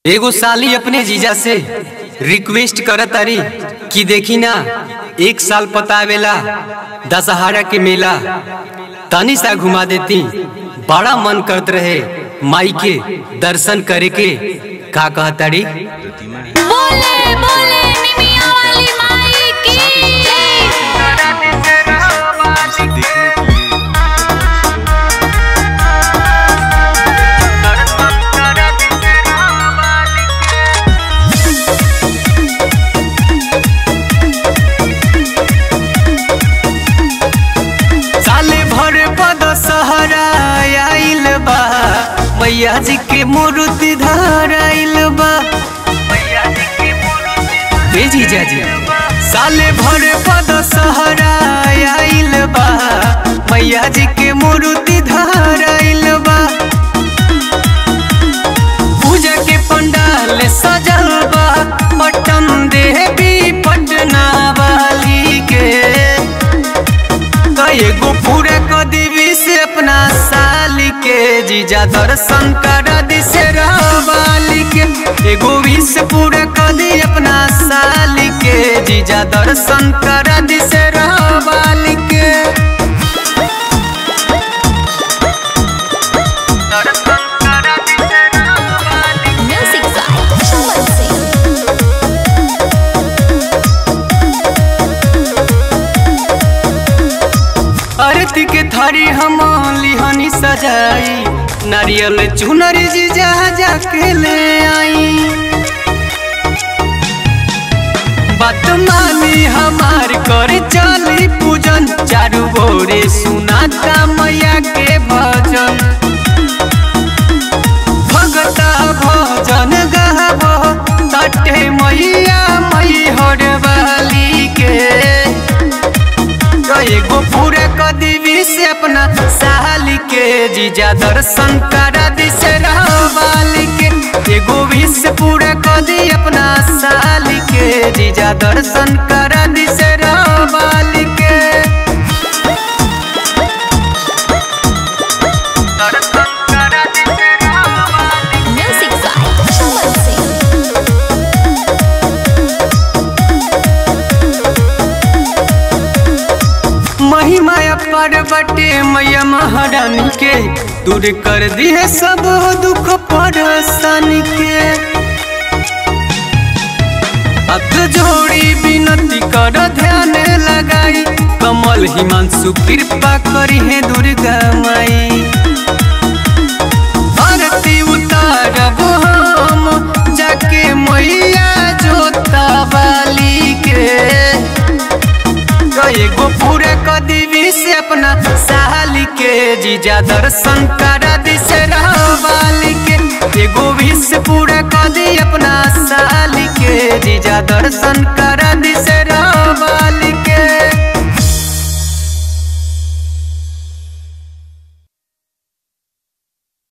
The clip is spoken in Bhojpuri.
एगो साली अपने जीजा से रिक्वेस्ट करत तारी कि देखी ना, एक साल पतावेला दशहरा के मेला तनी सा घुमा देती। बड़ा मन करत रहे माई के दर्शन करे के। का कहतारी? बोले बोले निमिया वाली माई की। साले भर पद सहरा आइल बा, मैया जी के मूर्ति धराइल बा। जीजा जी साले भर पद सहरा आइल बा, मैया जी के मूर्ति धराइल बा। पूजा के पंडाल सजल बा, पटन देवी पटना वाली के। एगो पूरा कदी से अपना साली के, जीजा दर्शन करा दी से वाली के। एगो विश पूरा कदी अपना साली के, जीजा दर्शन करा दी से वाली के। म्यूजिक बाय चमन सिंह। आरती के थारी हम लिहानी सजाई, नारियल चुनरी जीजा जाके ले आई। बात मानी हमार कर चली पूजन, चारू बोरे सुनाता मैया के भजन। भगता भजन गाबो तटे मैया मैहर वाली के। एगो पूरा कदी से अपना साली के, जीजा दर्शन करा दी से वाली के। एगो विश पूरा कदी अपना साली के, जीजा दर्शन करा दी से वाली के। म्यूजिक बाय चमन सिंह। महिमा पर बटे मैया महारानी के, दूर कर दी है सब दुख परेशानी के। हाथ जोड़ी विनती कर ध्यान लगाई, कमल हिमांशु कृपा करी है दुर्गा माई। आरती उतारब हम जाके मैया जोता वाली के। एगो पूरा कदी से अपना साली के, जीजा दर्शन करा दी से वाली के। एगो विश पूरा कदी अपना साली के, जीजा दर्शन करा दी